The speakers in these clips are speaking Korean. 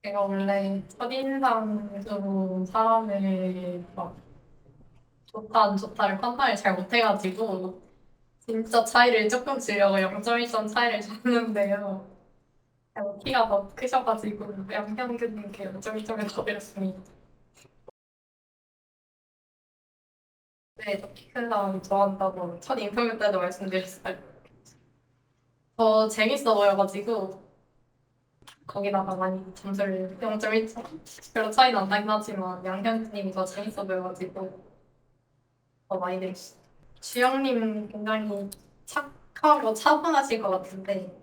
제가 원래 첫인상으로 사람을 막 좋다 안 좋다를 판단을 잘 못해가지고 진짜 차이를 조금 지려고 0.1점 차이를 줬는데요. 키가 더 크셔가지고 양평균님께 0.1점을 더 드렸습니다. 네, 저 키 큰 사람 좋아한다고 첫 인터뷰 때도 말씀드렸어요. 더 재밌어 보여가지고 거기다가 많이 점수를 0.1점 별로 차이 안 나긴 하지만 양평균님이 더 재밌어 보여가지고 더 많이 드렸어요. 주영님 굉장히 착하고 차분하실 것 같은데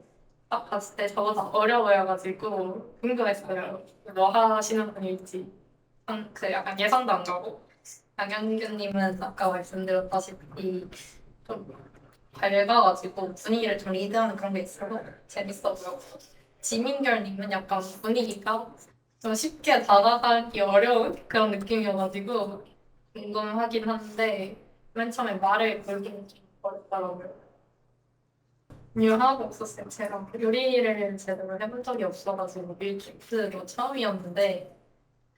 딱 봤을 때 저보다 어려 보여가지고 궁금했어요. 뭐 하시는 분일지. 그 약간 예상도 안 가고 양현규님은 아까 말씀드렸다시피 좀 밝아가지고 분위기를 좀 리드하는 그런 게 있어서 재밌어 보였고 지민결님은 약간 분위기가 좀 쉽게 다가가기 어려운 그런 느낌이어가지고 궁금하긴 한데 맨 처음에 말을 걸기는 좀 어렵더라고요. 하나도 없었어요. 제가 요리를 제대로 해본 적이 없어가지고 밀키트도 처음이었는데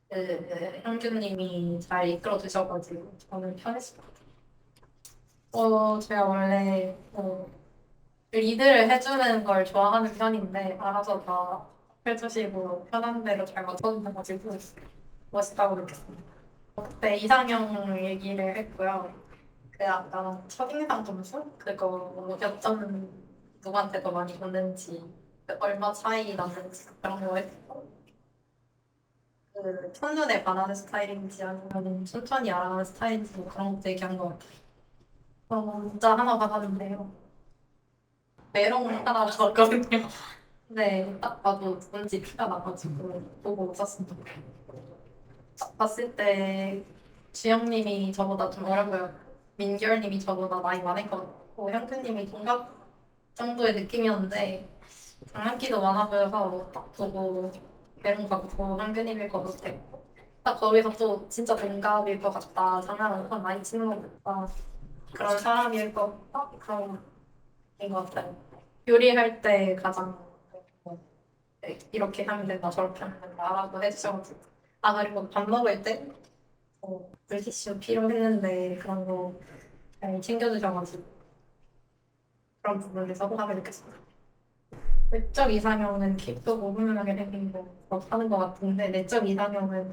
그 형규님이 잘 이끌어 주셔가지고 저는 편했어요. 제가 원래 리드를 해주는 걸 좋아하는 편인데 알아서 다 해주시고 편한 대로 잘 맞춰주셔가지고 멋있다고 느꼈습니다. 그때 이상형 얘기를 했고요. 그 아까 첫인상 점수? 그거 몇 점 누구한테 더 많이 줬는지 그 얼마 차이 났는지 그런 거 했고 그 첫눈에 반하는 스타일인지 아니면 천천히 알아가는 스타일인지 뭐 그런 것도 얘기한 것 같아요. 문자 하나 받았는데요. 메롱 하나 받았거든요. 네, 딱 봐도 누군지 피가 나가지고 보고 웃었습니다. 딱 봤을 때 주영님이 저보다 좀 어려 보여. 민결님이 저보다 나이 많은 것 같고 형규님이 동갑 정도의 느낌이었는데 장난기도 많아 보여서 딱 보고 배름 같고 형규님일 것 같았고 딱 거기서 또 진짜 동갑일 것 같다 장난을 엄청 많이 치는 것 같다 그런 사람일 것 같다 그런 것 같아요. 요리할 때 가장 이렇게 하면 된다 저렇게 하면 된다라고 해주셔가지고 그리고 밥 먹을 때 물티슈 필요했는데 그런 거 잘 챙겨주셔가지고 그런 부분에서 호감을 느꼈습니다. 외적 이상형은 깊고 무분별하게 생긴 거 하는 것 같은데 내적 이상형은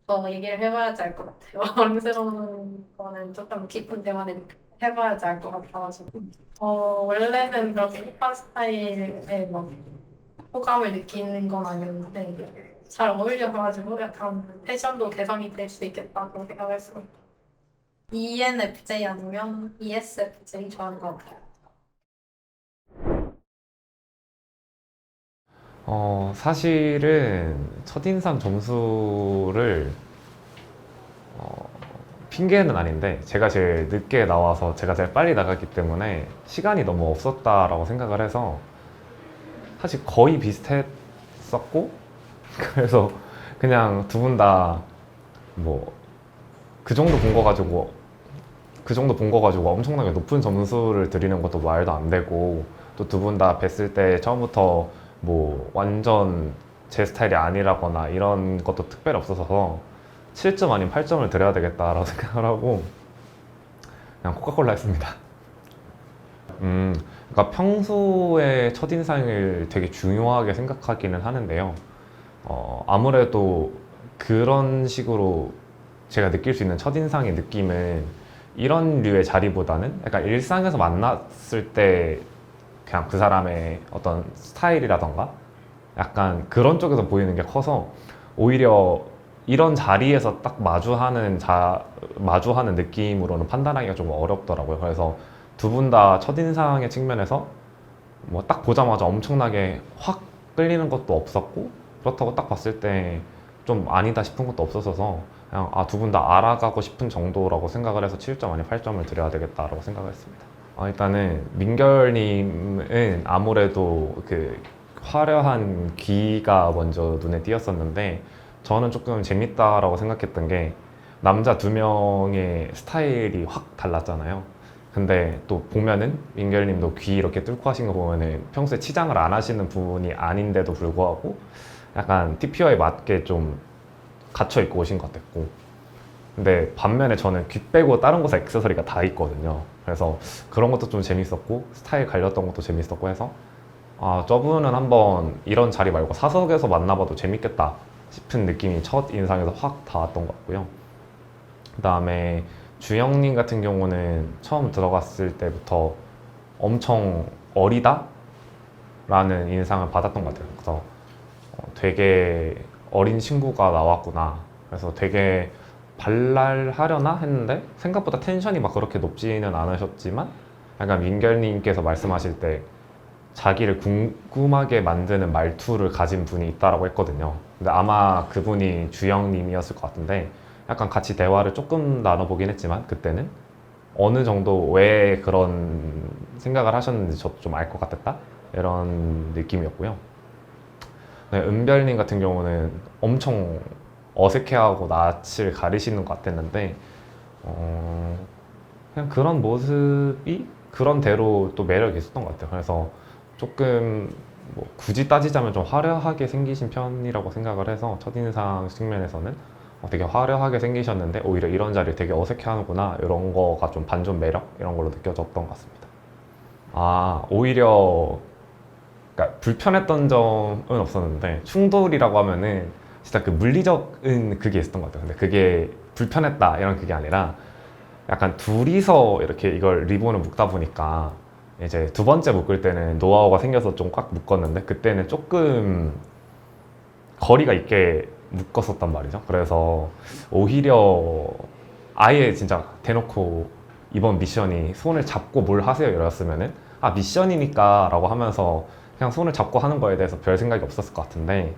더 얘기를 해봐야지 알 것 같아요. 어른스러운 거는 조금 깊은 대화를 해봐야지 알 것 같아가지고 원래는 그렇게 힙한 스타일에 막 호감을 느끼는 건 아니었는데 잘 어울려가지고 약간 패션도 개성이 될 수 있겠다고 생각했어요. ENFJ 아니면 ESFJ 좋아하는 것 같아요. 사실은 첫인상 점수를 핑계는 아닌데 제가 제일 늦게 나와서 제가 제일 빨리 나갔기 때문에 시간이 너무 없었다라고 생각을 해서 사실 거의 비슷했었고 그래서 그냥 두 분 다 뭐 그 정도 본 거 가지고 그 정도 본 거 가지고 엄청나게 높은 점수를 드리는 것도 말도 안 되고 또 두 분 다 뵀을 때 처음부터 뭐 완전 제 스타일이 아니라거나 이런 것도 특별히 없어서 7점 아니면 8점을 드려야 되겠다라고 생각을 하고 그냥 코카콜라 했습니다. 그러니까 평소에 첫인상을 되게 중요하게 생각하기는 하는데요. 아무래도 그런 식으로 제가 느낄 수 있는 첫인상의 느낌은 이런 류의 자리보다는 약간 일상에서 만났을 때 그냥 그 사람의 어떤 스타일이라던가 약간 그런 쪽에서 보이는 게 커서 오히려 이런 자리에서 딱 마주하는 느낌으로는 판단하기가 좀 어렵더라고요. 그래서 두 분 다 첫인상의 측면에서 뭐 딱 보자마자 엄청나게 확 끌리는 것도 없었고 그렇다고 딱 봤을 때 좀 아니다 싶은 것도 없었어서 그냥 두 분 다 알아가고 싶은 정도라고 생각을 해서 7점 아니 8점을 드려야 되겠다라고 생각을 했습니다. 일단은 민결님은 아무래도 그 화려한 귀가 먼저 눈에 띄었었는데 저는 조금 재밌다라고 생각했던 게 남자 두 명의 스타일이 확 달랐잖아요. 근데 또 보면은 민결님도 귀 이렇게 뚫고 하신 거 보면은 평소에 치장을 안 하시는 분이 아닌데도 불구하고 약간 TPO에 맞게 좀 갇혀 있고 오신 것 같았고, 근데 반면에 저는 귀 빼고 다른 곳에 액세서리가 다 있거든요. 그래서 그런 것도 좀 재밌었고 스타일 갈렸던 것도 재밌었고 해서 아, 저분은 한번 이런 자리 말고 사석에서 만나봐도 재밌겠다 싶은 느낌이 첫 인상에서 확 닿았던 것 같고요. 그 다음에 주영님 같은 경우는 처음 들어갔을 때부터 엄청 어리다? 라는 인상을 받았던 것 같아요. 그래서 되게 어린 친구가 나왔구나. 그래서 되게 발랄하려나 했는데 생각보다 텐션이 막 그렇게 높지는 않으셨지만 약간 민결님께서 말씀하실 때 자기를 궁금하게 만드는 말투를 가진 분이 있다라고 했거든요. 근데 아마 그분이 주영님이었을 것 같은데 약간 같이 대화를 조금 나눠보긴 했지만 그때는 어느 정도 왜 그런 생각을 하셨는지 저도 좀 알 것 같았다 이런 느낌이었고요. 네, 은별님 같은 경우는 엄청 어색해하고 낯을 가리시는 것 같았는데 그냥 그런 모습이 그런 대로 또 매력이 있었던 것 같아요. 그래서 조금 뭐 굳이 따지자면 좀 화려하게 생기신 편이라고 생각을 해서 첫인상 측면에서는 되게 화려하게 생기셨는데 오히려 이런 자리를 되게 어색해하는구나 이런 거가 좀 반전 매력 이런 걸로 느껴졌던 것 같습니다. 아 오히려 그러니까 불편했던 점은 없었는데 충돌이라고 하면은 진짜 그 물리적인 그게 있었던 것 같아요. 근데 그게 불편했다 이런 그게 아니라 약간 둘이서 이렇게 이걸 리본을 묶다 보니까 이제 두 번째 묶을 때는 노하우가 생겨서 좀 꽉 묶었는데 그때는 조금 거리가 있게 묶었었단 말이죠. 그래서 오히려 아예 진짜 대놓고 이번 미션이 손을 잡고 뭘 하세요 이랬으면은 아 미션이니까 라고 하면서 그냥 손을 잡고 하는 거에 대해서 별 생각이 없었을 것 같은데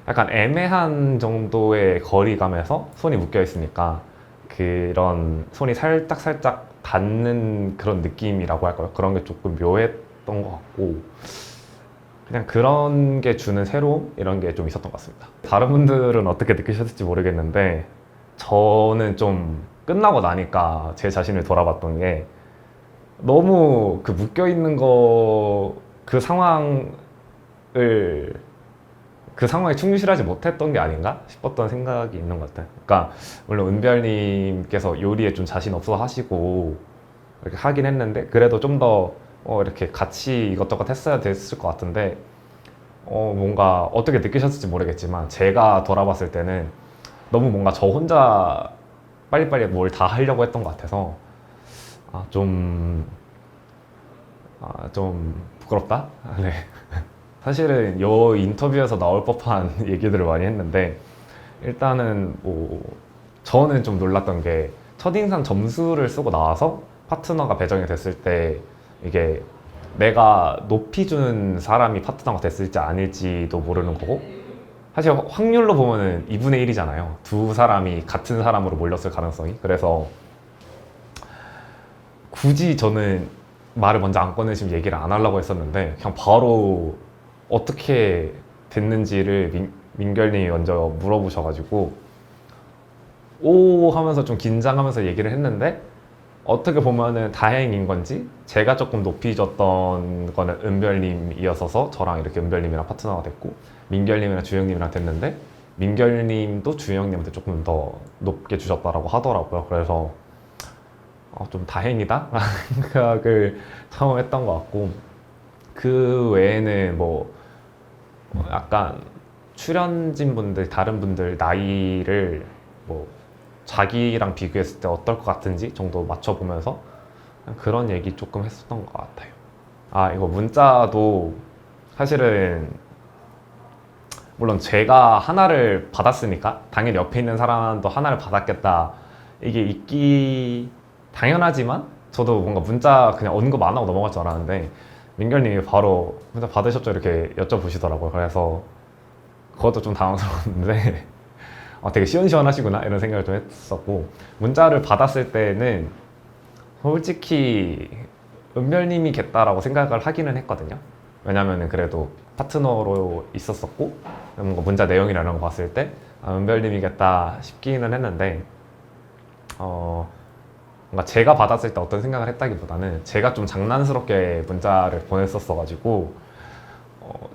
약간 애매한 정도의 거리감에서 손이 묶여 있으니까 그런 손이 살짝 닿는 그런 느낌이라고 할까요? 그런 게 조금 묘했던 것 같고 그냥 그런 게 주는 새로움 이런 게 좀 있었던 것 같습니다. 다른 분들은 어떻게 느끼셨을지 모르겠는데 저는 좀 끝나고 나니까 제 자신을 돌아봤던 게 너무 그 묶여 있는 거 그 상황에 충실하지 못했던 게 아닌가 싶었던 생각이 있는 것 같아요. 그러니까 물론 은별님께서 요리에 좀 자신 없어 하시고 이렇게 하긴 했는데 그래도 좀 더 이렇게 같이 이것저것 했어야 됐을 것 같은데 뭔가 어떻게 느끼셨을지 모르겠지만 제가 돌아봤을 때는 너무 뭔가 저 혼자 빨리빨리 뭘 다 하려고 했던 것 같아서 아, 좀 부끄럽다? 네. 사실은 요 인터뷰에서 나올 법한 얘기들을 많이 했는데 일단은 뭐 저는 좀 놀랐던 게 첫인상 점수를 쓰고 나와서 파트너가 배정이 됐을 때 이게 내가 높이 준 사람이 파트너가 됐을지 아닐지도 모르는 거고 사실 확률로 보면은 2분의 1이잖아요. 두 사람이 같은 사람으로 몰렸을 가능성이. 그래서 굳이 저는 말을 먼저 안 꺼내시면 얘기를 안 하려고 했었는데 그냥 바로 어떻게 됐는지를 민결님이 먼저 물어보셔가지고 오 하면서 좀 긴장하면서 얘기를 했는데 어떻게 보면은 다행인 건지 제가 조금 높이 줬던 거는 은별님이어서 저랑 이렇게 은별님이랑 파트너가 됐고 민결님이랑 주영님이랑 됐는데 민결님도 주영님한테 조금 더 높게 주셨다라고 하더라고요. 그래서 좀 다행이다 라는 생각을 처음 했던 것 같고 그 외에는 뭐 약간 출연진 분들 다른 분들 나이를 뭐 자기랑 비교했을 때 어떨 것 같은지 정도 맞춰보면서 그런 얘기 조금 했었던 것 같아요. 아 이거 문자도 사실은 물론 제가 하나를 받았으니까 당연히 옆에 있는 사람도 하나를 받았겠다 이게 있기 당연하지만 저도 뭔가 문자 그냥 언급 안 하고 넘어갈 줄 알았는데 민결님이 바로 문자 받으셨죠 이렇게 여쭤보시더라고요. 그래서 그것도 좀 당황스러웠는데 되게 시원시원하시구나 이런 생각을 좀 했었고 문자를 받았을 때는 솔직히 은별님이겠다라고 생각을 하기는 했거든요. 왜냐면은 그래도 파트너로 있었었고 뭔가 문자 내용이나 이런 거 봤을 때 은별님이겠다 싶기는 했는데 뭔가 제가 받았을 때 어떤 생각을 했다기보다는 제가 좀 장난스럽게 문자를 보냈었어가지고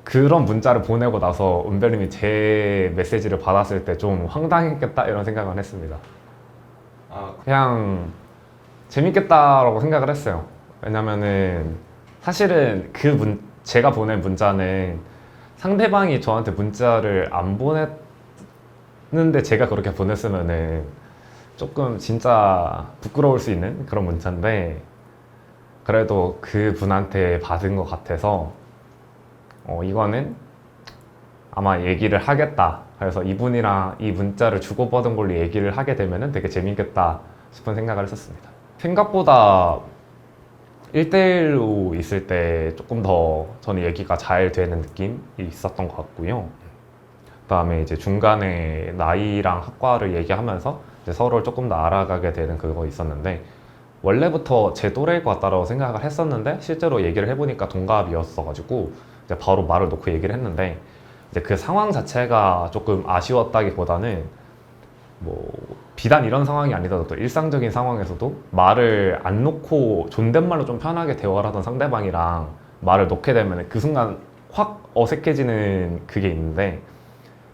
그런 문자를 보내고 나서 은별님이 제 메시지를 받았을 때 좀 황당했겠다 이런 생각을 했습니다. 그냥 재밌겠다라고 생각을 했어요. 왜냐면은 사실은 제가 보낸 문자는 상대방이 저한테 문자를 안 보냈는데 제가 그렇게 보냈으면은 조금 진짜 부끄러울 수 있는 그런 문자인데 그래도 그분한테 받은 것 같아서 이거는 아마 얘기를 하겠다. 그래서 이분이랑 이 문자를 주고받은 걸로 얘기를 하게 되면은 되게 재밌겠다 싶은 생각을 했었습니다. 생각보다 1대1로 있을 때 조금 더 저는 얘기가 잘 되는 느낌이 있었던 것 같고요. 그다음에 이제 중간에 나이랑 학과를 얘기하면서 이제 서로를 조금 더 알아가게 되는 그거 있었는데 원래부터 제 또래일 것 같다라고 생각을 했었는데 실제로 얘기를 해보니까 동갑이었어가지고 이제 바로 말을 놓고 얘기를 했는데 이제 그 상황 자체가 조금 아쉬웠다기보다는 뭐 비단 이런 상황이 아니더라도 일상적인 상황에서도 말을 안 놓고 존댓말로 좀 편하게 대화를 하던 상대방이랑 말을 놓게 되면 그 순간 확 어색해지는 그게 있는데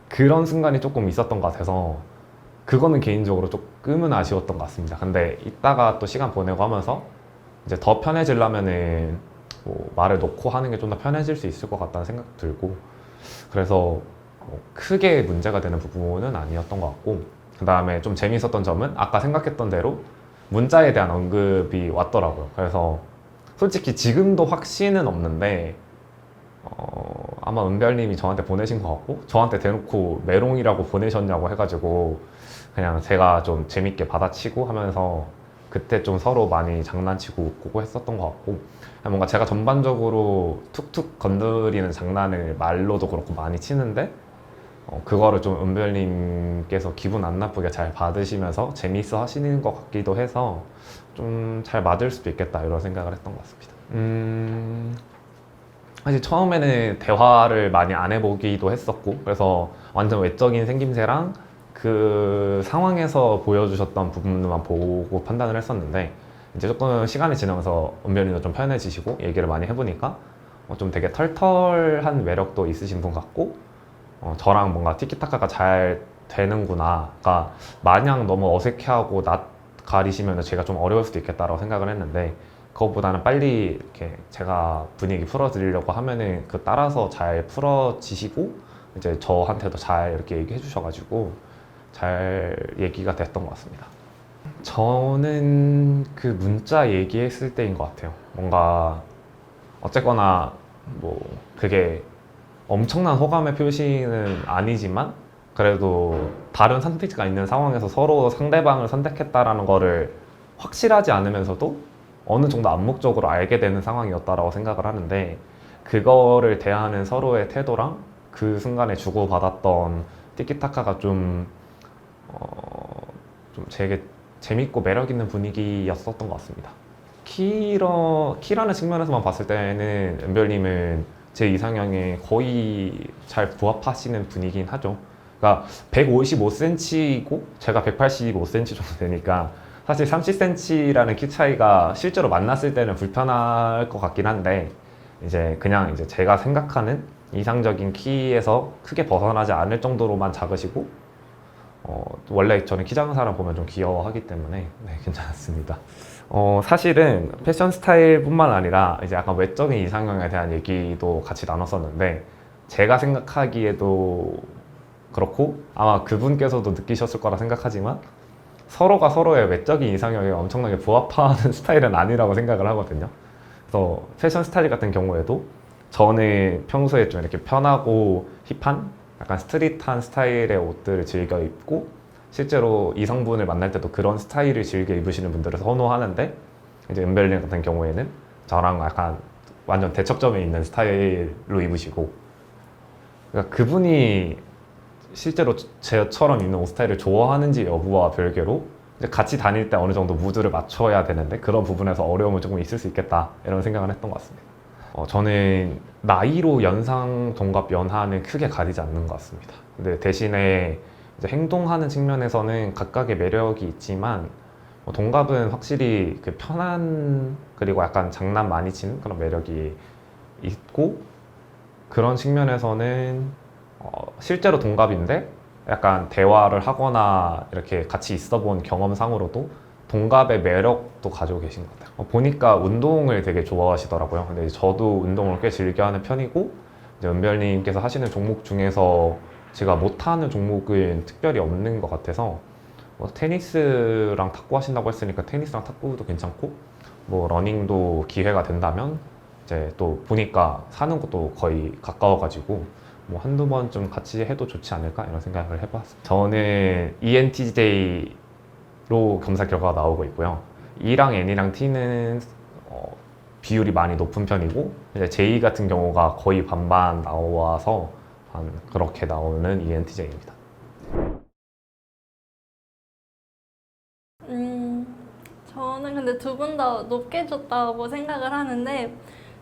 그런 순간이 조금 있었던 것 같아서 그거는 개인적으로 조금은 아쉬웠던 것 같습니다. 근데 이따가 또 시간 보내고 하면서 이제 더 편해지려면은 뭐 말을 놓고 하는 게 좀 더 편해질 수 있을 것 같다는 생각 들고 그래서 뭐 크게 문제가 되는 부분은 아니었던 것 같고 그 다음에 좀 재밌었던 점은 아까 생각했던 대로 문자에 대한 언급이 왔더라고요. 그래서 솔직히 지금도 확신은 없는데 아마 은별님이 저한테 보내신 것 같고 저한테 대놓고 메롱이라고 보내셨냐고 해가지고 그냥 제가 좀 재밌게 받아치고 하면서 그때 좀 서로 많이 장난치고 웃고 했었던 것 같고 뭔가 제가 전반적으로 툭툭 건드리는 장난을 말로도 그렇고 많이 치는데 그거를 좀 은별님께서 기분 안 나쁘게 잘 받으시면서 재미있어 하시는 것 같기도 해서 좀 잘 맞을 수도 있겠다 이런 생각을 했던 것 같습니다. 사실 처음에는 대화를 많이 안 해보기도 했었고 그래서 완전 외적인 생김새랑 그 상황에서 보여주셨던 부분만 보고 판단을 했었는데 이제 조금 시간이 지나면서 은별이도 좀 편해지시고 얘기를 많이 해보니까 좀 되게 털털한 매력도 있으신 분 같고 저랑 뭔가 티키타카가 잘 되는구나. 그러니까 마냥 너무 어색해하고 낯 가리시면 제가 좀 어려울 수도 있겠다라고 생각을 했는데 그것보다는 빨리 이렇게 제가 분위기 풀어드리려고 하면은 그 따라서 잘 풀어지시고 이제 저한테도 잘 이렇게 얘기해 주셔가지고 잘 얘기가 됐던 것 같습니다. 저는 그 문자 얘기했을 때인 것 같아요. 뭔가 어쨌거나 뭐 그게 엄청난 호감의 표시는 아니지만 그래도 다른 선택지가 있는 상황에서 서로 상대방을 선택했다라는 거를 확실하지 않으면서도 어느 정도 암묵적으로 알게 되는 상황이었다라고 생각을 하는데 그거를 대하는 서로의 태도랑 그 순간에 주고받았던 티키타카가 좀 되게 재밌고 매력 있는 분위기였었던 것 같습니다. 키라는 측면에서만 봤을 때는 은별님은 제 이상형에 거의 잘 부합하시는 분이긴 하죠. 그러니까 155cm이고 제가 185cm 정도 되니까 사실 30cm라는 키 차이가 실제로 만났을 때는 불편할 것 같긴 한데 이제 그냥 이제 제가 생각하는 이상적인 키에서 크게 벗어나지 않을 정도로만 작으시고 원래 저는 키 작은 사람 보면 좀 귀여워하기 때문에 네, 괜찮았습니다. 사실은 패션 스타일뿐만 아니라 이제 약간 외적인 이상형에 대한 얘기도 같이 나눴었는데 제가 생각하기에도 그렇고 아마 그분께서도 느끼셨을 거라 생각하지만 서로가 서로의 외적인 이상형에 엄청나게 부합하는 스타일은 아니라고 생각을 하거든요. 그래서 패션 스타일 같은 경우에도 저는 평소에 좀 이렇게 편하고 힙한 약간 스트릿한 스타일의 옷들을 즐겨 입고 실제로 이성분을 만날 때도 그런 스타일을 즐겨 입으시는 분들을 선호하는데 이제 은별님 같은 경우에는 저랑 약간 완전 대척점에 있는 스타일로 입으시고 그러니까 그분이 실제로 저처럼 입는 옷 스타일을 좋아하는지 여부와 별개로 이제 같이 다닐 때 어느 정도 무드를 맞춰야 되는데 그런 부분에서 어려움은 조금 있을 수 있겠다 이런 생각을 했던 것 같습니다. 저는 나이로 연상, 동갑, 연하는 크게 가리지 않는 것 같습니다. 근데 대신에 이제 행동하는 측면에서는 각각의 매력이 있지만 동갑은 확실히 그 편한 그리고 약간 장난 많이 치는 그런 매력이 있고 그런 측면에서는 실제로 동갑인데 약간 대화를 하거나 이렇게 같이 있어 본 경험상으로도 동갑의 매력도 가지고 계신 것 같아요. 보니까 운동을 되게 좋아하시더라고요. 근데 저도 운동을 꽤 즐겨하는 편이고 이제 은별님께서 하시는 종목 중에서 제가 못하는 종목은 특별히 없는 것 같아서 뭐 테니스랑 탁구 하신다고 했으니까 테니스랑 탁구도 괜찮고 뭐 러닝도 기회가 된다면 이제 또 보니까 사는 곳도 거의 가까워가지고 뭐 한두 번쯤 같이 해도 좋지 않을까 이런 생각을 해봤습니다. 저는 ENTJ로 검사 결과가 나오고 있고요. E랑 N이랑 T는 비율이 많이 높은 편이고 이제 J 같은 경우가 거의 반반 나와서 한 그렇게 나오는 ENTJ입니다. 저는 근데 두 분 다 높게 줬다고 생각을 하는데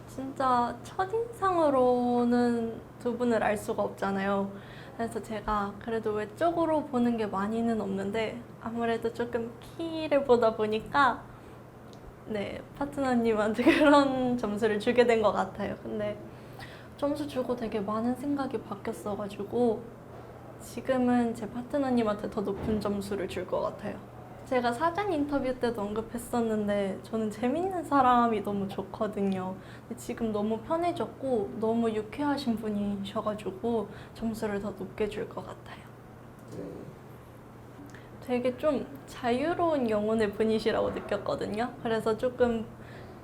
진짜 첫인상으로는 두 분을 알 수가 없잖아요. 그래서 제가 그래도 외적으로 보는 게 많이는 없는데 아무래도 조금 키를 보다 보니까 네, 파트너님한테 그런 점수를 주게 된 것 같아요. 근데 점수 주고 되게 많은 생각이 바뀌었어가지고 지금은 제 파트너님한테 더 높은 점수를 줄 것 같아요. 제가 사전 인터뷰 때도 언급했었는데 저는 재밌는 사람이 너무 좋거든요. 근데 지금 너무 편해졌고 너무 유쾌하신 분이셔가지고 점수를 더 높게 줄 것 같아요. 되게 좀 자유로운 영혼의 분이시라고 느꼈거든요. 그래서 조금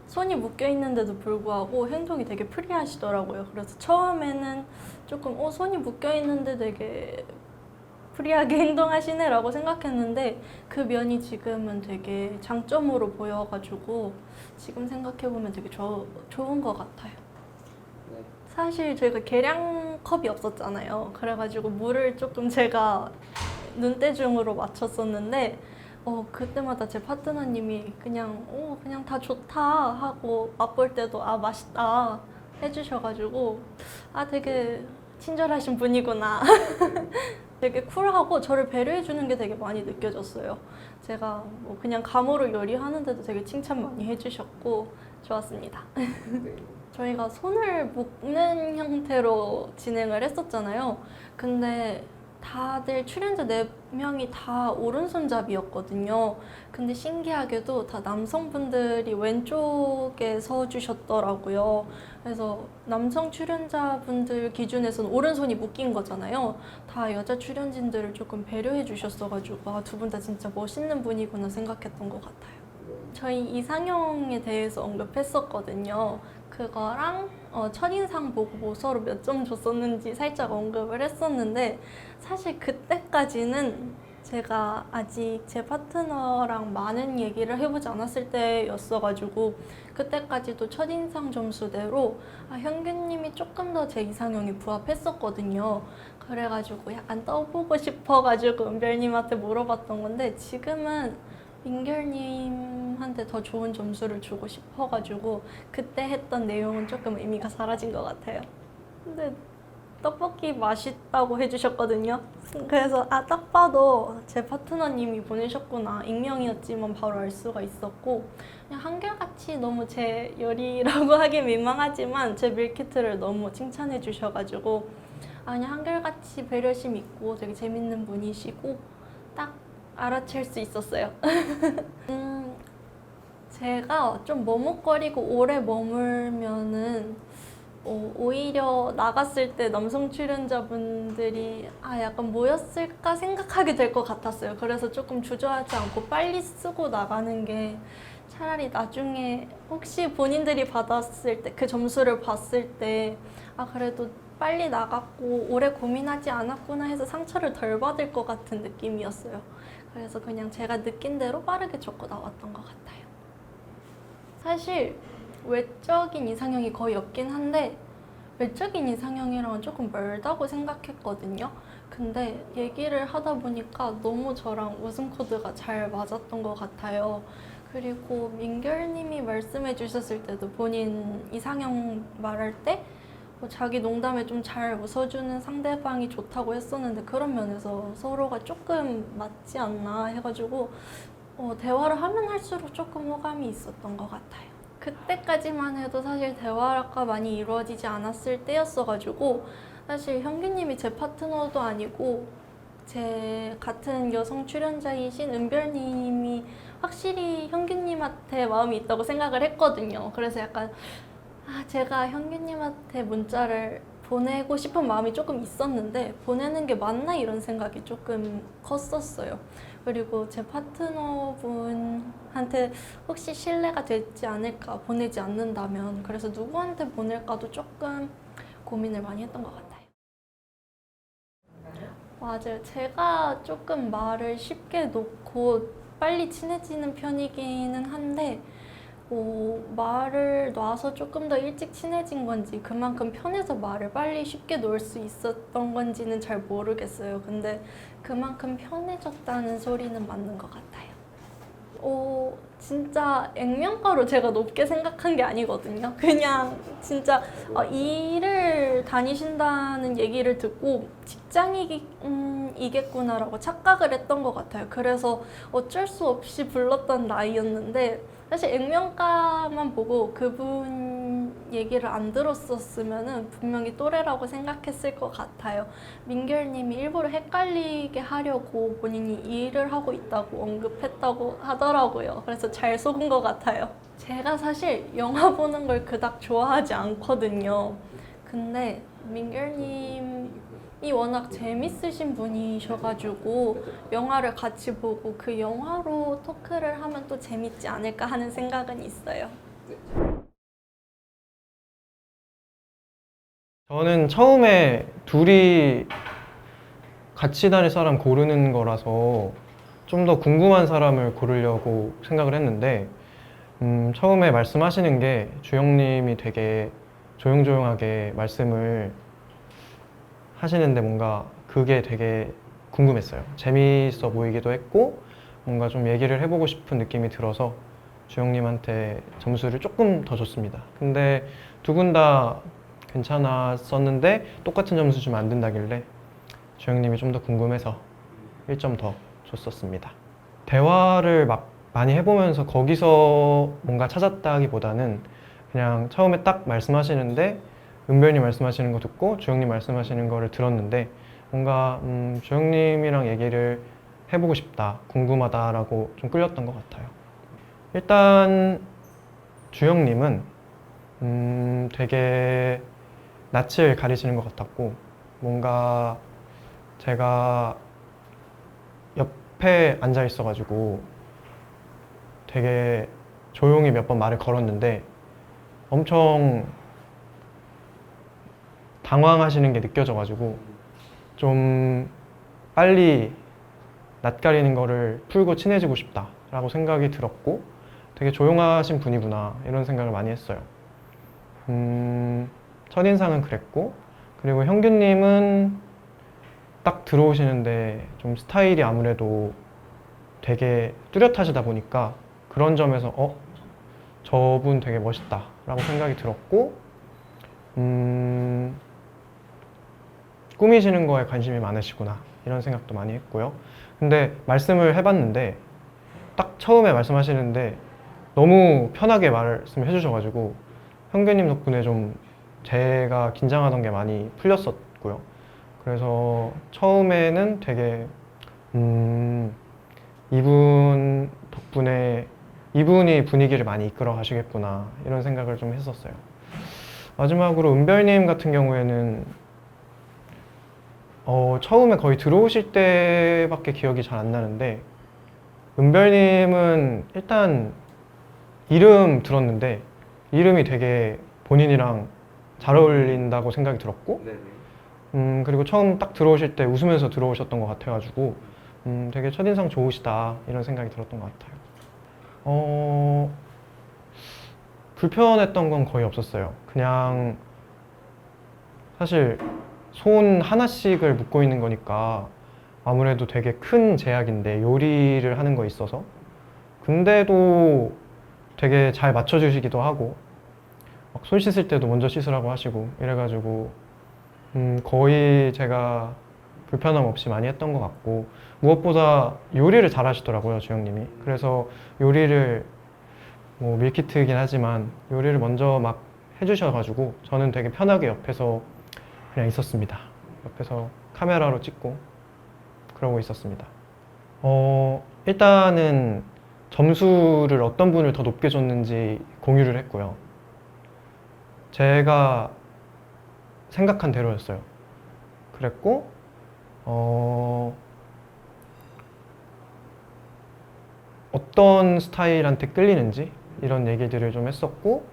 손이 묶여 있는데도 불구하고 행동이 되게 프리하시더라고요. 그래서 처음에는 조금 손이 묶여 있는데 되게 프리하게 행동하시네라고 생각했는데 그 면이 지금은 되게 장점으로 보여가지고 지금 생각해보면 되게 좋은 것 같아요. 사실 저희가 계량컵이 없었잖아요. 그래가지고 물을 조금 제가 눈대중으로 맞췄었는데 그때마다 제 파트너님이 그냥 다 좋다 하고 맛볼 때도 맛있다 해주셔가지고 되게 친절하신 분이구나. 되게 쿨하고 저를 배려해주는 게 되게 많이 느껴졌어요. 제가 뭐 그냥 감으로 요리하는데도 되게 칭찬 많이 해주셨고 좋았습니다. 저희가 손을 묶는 형태로 진행을 했었잖아요. 근데 다들 출연자 4명이 다 오른손잡이였거든요. 근데 신기하게도 다 남성분들이 왼쪽에 서주셨더라고요. 그래서 남성 출연자분들 기준에서는 오른손이 묶인 거잖아요. 다 여자 출연진들을 조금 배려해 주셨어가지고 두 분 다 진짜 멋있는 분이구나 생각했던 것 같아요. 저희 이상형에 대해서 언급했었거든요. 그거랑 첫인상 보고 뭐 서로 몇 점 줬었는지 살짝 언급을 했었는데 사실 그때까지는 제가 아직 제 파트너랑 많은 얘기를 해보지 않았을 때였어가지고 그때까지도 첫인상 점수대로 현규님이 조금 더 제 이상형에 부합했었거든요. 그래가지고 약간 떠보고 싶어가지고 은별님한테 물어봤던 건데 지금은 민결님한테 더 좋은 점수를 주고 싶어가지고 그때 했던 내용은 조금 의미가 사라진 것 같아요. 근데 떡볶이 맛있다고 해주셨거든요. 그래서 딱 봐도 제 파트너님이 보내셨구나. 익명이었지만 바로 알 수가 있었고 그냥 한결같이 너무 제 요리라고 하기 민망하지만 제 밀키트를 너무 칭찬해 주셔가지고 그냥 한결같이 배려심 있고 되게 재밌는 분이시고 딱 알아챌 수 있었어요. 제가 좀 머뭇거리고 오래 머물면은 오히려 나갔을 때 남성 출연자분들이 약간 뭐였을까 생각하게 될 것 같았어요. 그래서 조금 주저하지 않고 빨리 쓰고 나가는 게 차라리 나중에 혹시 본인들이 받았을 때 그 점수를 봤을 때 그래도 빨리 나갔고 오래 고민하지 않았구나 해서 상처를 덜 받을 것 같은 느낌이었어요. 그래서 그냥 제가 느낀 대로 빠르게 적고 나왔던 것 같아요. 사실 외적인 이상형이 거의 없긴 한데 외적인 이상형이랑은 조금 멀다고 생각했거든요. 근데 얘기를 하다 보니까 너무 저랑 웃음 코드가 잘 맞았던 것 같아요. 그리고 민결님이 말씀해 주셨을 때도 본인 이상형 말할 때 자기 농담에 좀 잘 웃어주는 상대방이 좋다고 했었는데 그런 면에서 서로가 조금 맞지 않나 해가지고 대화를 하면 할수록 조금 호감이 있었던 것 같아요. 그때까지만 해도 사실 대화가 많이 이루어지지 않았을 때였어가지고 사실 현규님이 제 파트너도 아니고 제 같은 여성 출연자이신 은별님이 확실히 현규님한테 마음이 있다고 생각을 했거든요. 그래서 약간 제가 현규님한테 문자를 보내고 싶은 마음이 조금 있었는데 보내는 게 맞나 이런 생각이 조금 컸었어요. 그리고 제 파트너분한테 혹시 신뢰가 되지 않을까 보내지 않는다면 그래서 누구한테 보낼까도 조금 고민을 많이 했던 것 같아요. 맞아요. 제가 조금 말을 쉽게 놓고 빨리 친해지는 편이기는 한데 말을 놔서 조금 더 일찍 친해진 건지 그만큼 편해서 말을 빨리 쉽게 놓을 수 있었던 건지는 잘 모르겠어요. 근데 그만큼 편해졌다는 소리는 맞는 것 같아요. 진짜 액면가로 제가 높게 생각한 게 아니거든요. 그냥 진짜 일을 다니신다는 얘기를 듣고 직장이겠구나라고 착각을 했던 것 같아요. 그래서 어쩔 수 없이 불렀던 나이였는데 사실 액면가만 보고 그분 얘기를 안 들었었으면 분명히 또래라고 생각했을 것 같아요. 민결님이 일부러 헷갈리게 하려고 본인이 일을 하고 있다고 언급했다고 하더라고요. 그래서 잘 속은 것 같아요. 제가 사실 영화 보는 걸 그닥 좋아하지 않거든요. 근데 민결님이 워낙 재밌으신 분이셔가지고 영화를 같이 보고 그 영화로 토크를 하면 또 재밌지 않을까 하는 생각은 있어요. 저는 처음에 둘이 같이 다닐 사람 고르는 거라서 좀 더 궁금한 사람을 고르려고 생각을 했는데 처음에 말씀하시는 게 주영님이 되게 조용조용하게 말씀을 하시는데 뭔가 그게 되게 궁금했어요. 재미있어 보이기도 했고 뭔가 좀 얘기를 해보고 싶은 느낌이 들어서 주영님한테 점수를 조금 더 줬습니다. 근데 두 분 다 괜찮았었는데 똑같은 점수 주면 안 된다길래 주영님이 좀 더 궁금해서 1점 더 줬었습니다. 대화를 막 많이 해보면서 거기서 뭔가 찾았다기보다는 그냥 처음에 딱 말씀하시는데 은별님 말씀하시는 거 듣고 주영님 말씀하시는 거를 들었는데 뭔가 주영님이랑 얘기를 해보고 싶다, 궁금하다라고 좀 끌렸던 것 같아요. 일단 주영님은 되게 낯을 가리시는 것 같았고 뭔가 제가 옆에 앉아 있어가지고 되게 조용히 몇 번 말을 걸었는데 엄청 당황하시는 게 느껴져가지고 좀 빨리 낯가리는 거를 풀고 친해지고 싶다라고 생각이 들었고 되게 조용하신 분이구나 이런 생각을 많이 했어요. 첫인상은 그랬고 그리고 현규님은 딱 들어오시는데 좀 스타일이 아무래도 되게 뚜렷하시다 보니까 그런 점에서 저분 되게 멋있다 라고 생각이 들었고 꾸미시는 거에 관심이 많으시구나 이런 생각도 많이 했고요. 근데 말씀을 해봤는데 딱 처음에 말씀하시는데 너무 편하게 말씀해 주셔가지고 현규님 덕분에 좀 제가 긴장하던 게 많이 풀렸었고요. 그래서 처음에는 되게 이분 덕분에 이분이 분위기를 많이 이끌어 가시겠구나 이런 생각을 좀 했었어요. 마지막으로 은별님 같은 경우에는 처음에 거의 들어오실 때밖에 기억이 잘 안 나는데 은별님은 일단 이름 들었는데 이름이 되게 본인이랑 잘 어울린다고 생각이 들었고 그리고 처음 딱 들어오실 때 웃으면서 들어오셨던 것 같아가지고 되게 첫인상 좋으시다 이런 생각이 들었던 것 같아요. 불편했던 건 거의 없었어요. 그냥 사실 손 하나씩을 묶고 있는 거니까 아무래도 되게 큰 제약인데 요리를 하는 거 있어서 근데도 되게 잘 맞춰주시기도 하고 막 손 씻을 때도 먼저 씻으라고 하시고 이래가지고 거의 제가 불편함 없이 많이 했던 것 같고 무엇보다 요리를 잘 하시더라고요 주영님이. 그래서 요리를 뭐 밀키트이긴 하지만 요리를 먼저 막 해주셔가지고 저는 되게 편하게 옆에서 그냥 있었습니다. 옆에서 카메라로 찍고 그러고 있었습니다. 일단은 점수를 어떤 분을 더 높게 줬는지 공유를 했고요. 제가 생각한 대로였어요. 그랬고 어떤 스타일한테 끌리는지 이런 얘기들을 좀 했었고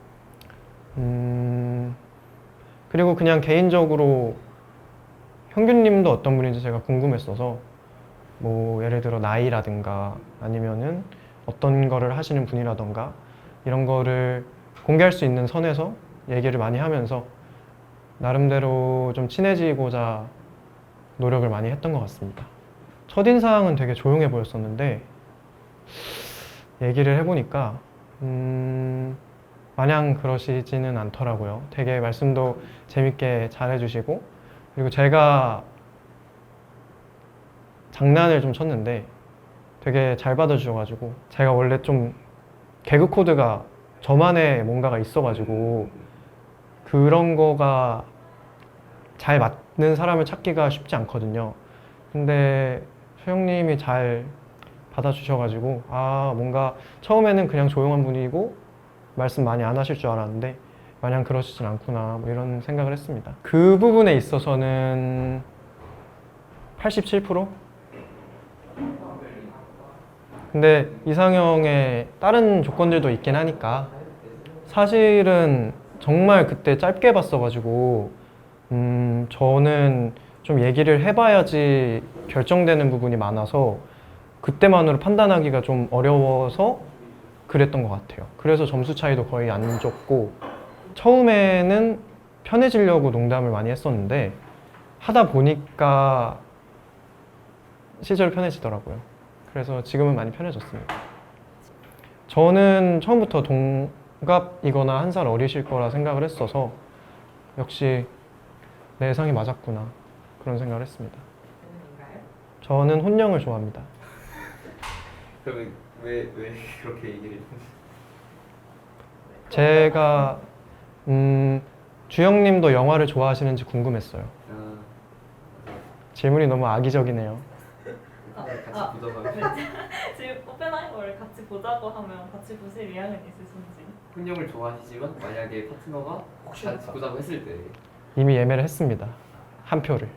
그리고 그냥 개인적으로 형규님도 어떤 분인지 제가 궁금했어서 뭐 예를 들어 나이라든가 아니면은 어떤 거를 하시는 분이라던가 이런 거를 공개할 수 있는 선에서 얘기를 많이 하면서 나름대로 좀 친해지고자 노력을 많이 했던 것 같습니다. 첫인상은 되게 조용해 보였었는데 얘기를 해보니까 마냥 그러시지는 않더라고요. 되게 말씀도 재밌게 잘해주시고 그리고 제가 장난을 좀 쳤는데 되게 잘 받아주셔가지고 제가 원래 좀 개그 코드가 저만의 뭔가가 있어가지고 그런 거가 잘 맞는 사람을 찾기가 쉽지 않거든요. 근데 소영님이 잘 받아주셔가지고 뭔가 처음에는 그냥 조용한 분이고 말씀 많이 안 하실 줄 알았는데 마냥 그러시진 않구나 뭐 이런 생각을 했습니다. 그 부분에 있어서는 87%? 근데 이상형의 다른 조건들도 있긴 하니까 사실은 정말 그때 짧게 봤어가지고 저는 좀 얘기를 해봐야지 결정되는 부분이 많아서 그때만으로 판단하기가 좀 어려워서 그랬던 것 같아요. 그래서 점수 차이도 거의 안 줬고 처음에는 편해지려고 농담을 많이 했었는데 하다 보니까 실제로 편해지더라고요. 그래서 지금은 많이 편해졌습니다. 저는 처음부터 동갑이거나 한 살 어리실 거라 생각을 했어서 역시 내 예상이 맞았구나 그런 생각을 했습니다. 저는 혼영을 좋아합니다. 그러면 왜 그렇게 얘기를 제가 주영님도 영화를 좋아하시는지 궁금했어요. 질문이 너무 악의적이네요. 같이 보자고 지금 오펜하이머를 같이 보자고 하면 같이 보실 의향은 있으신지? 혼영을 좋아하시지만 만약에 파트너가 같이 보자고 했을 때 이미 예매를 했습니다. 한 표를.